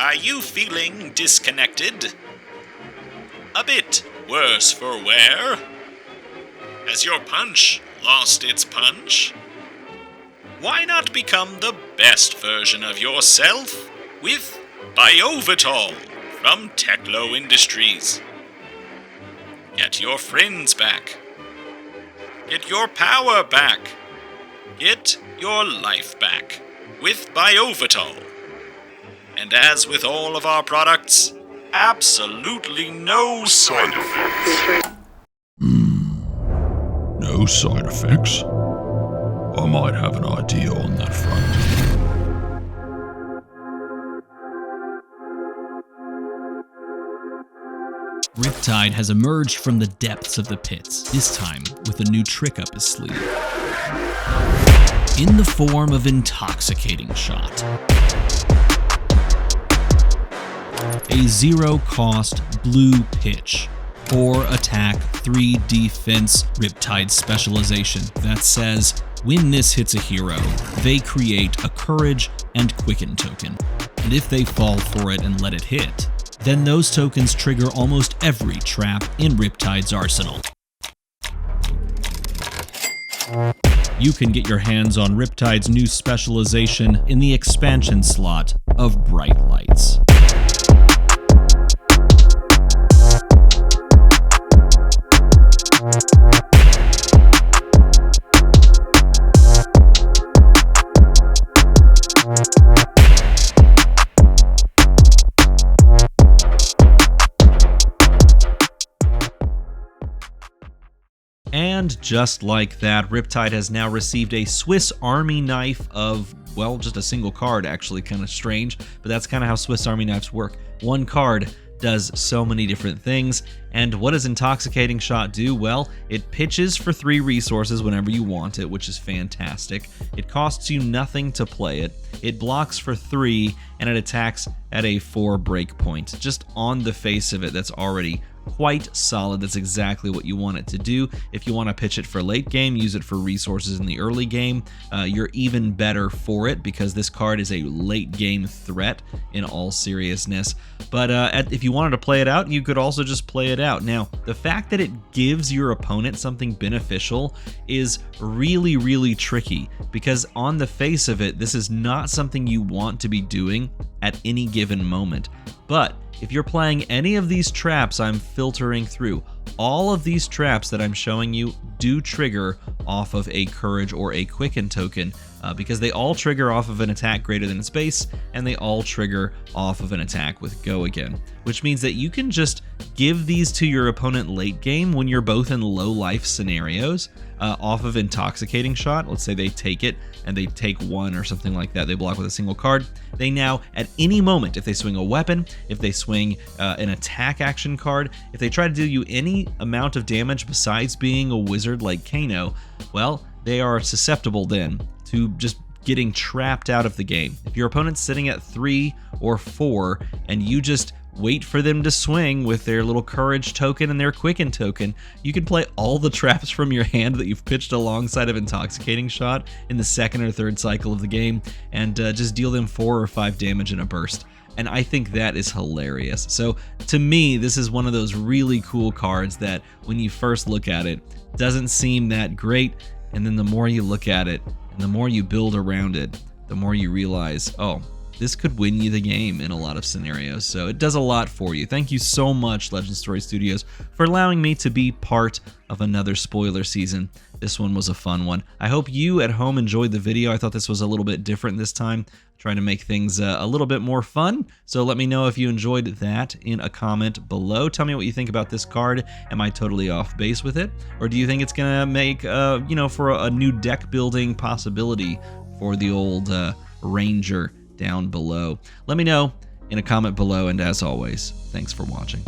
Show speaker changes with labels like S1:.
S1: Are you feeling disconnected? A bit worse for wear? Has your punch lost its punch? Why not become the best version of yourself with Biovital from Techlo Industries? Get your friends back. Get your power back. Get your life back with Biovital. And as with all of our products, absolutely no side effects.
S2: No side effects? I might have an idea on that front.
S3: Riptide has emerged from the depths of the pits, this time with a new trick up his sleeve. In the form of Intoxicating Shot. A zero-cost blue pitch. 4 attack, 3 defense Riptide specialization that says, when this hits a hero, they create a Courage and Quicken token. And if they fall for it and let it hit, then those tokens trigger almost every trap in Riptide's arsenal. You can get your hands on Riptide's new specialization in the expansion slot of Bright Lights. And just like that, Riptide has now received a Swiss Army knife of, well, just a single card, actually, kind of strange, but that's kind of how Swiss Army knives work. One card does so many different things. And what does Intoxicating Shot do? Well, it pitches for 3 resources whenever you want it, which is fantastic. It costs you nothing to play it. It blocks for 3, and it attacks at a 4 breakpoint. Just on the face of it, that's already quite solid. That's exactly what you want it to do. If you want to pitch it for late game, use it for resources in the early game, you're even better for it because this card is a late game threat in all seriousness. But if you wanted to play it out, you could also just play it out. Now, the fact that it gives your opponent something beneficial is really, really tricky because on the face of it, this is not something you want to be doing at any given moment. But if you're playing any of these traps I'm filtering through, all of these traps that I'm showing you do trigger off of a Courage or a Quicken token because they all trigger off of an attack greater than its base, and they all trigger off of an attack with Go Again, which means that you can just give these to your opponent late game when you're both in low life scenarios off of Intoxicating Shot. Let's say they take it and they take 1 or something like that. They block with a single card. They now, at any moment, if they swing a weapon, if they swing an attack action card, if they try to do you any amount of damage besides being a wizard like Kano, well, they are susceptible then to just getting trapped out of the game. If your opponent's sitting at 3 or 4 and you just wait for them to swing with their little Courage token and their Quicken token, you can play all the traps from your hand that you've pitched alongside of Intoxicating Shot in the 2nd or 3rd cycle of the game and just deal them 4 or 5 damage in a burst. And I think that is hilarious. So to me, this is one of those really cool cards that when you first look at it, doesn't seem that great, and then the more you look at it and the more you build around it, the more you realize, oh, this could win you the game in a lot of scenarios. So it does a lot for you. Thank you so much, Legend Story Studios, for allowing me to be part of another spoiler season. This one was a fun one. I hope you at home enjoyed the video. I thought this was a little bit different this time, trying to make things a little bit more fun. So let me know if you enjoyed that in a comment below. Tell me what you think about this card. Am I totally off base with it? Or do you think it's going to make, for a new deck building possibility for the old Ranger down below? Let me know in a comment below, and as always, thanks for watching.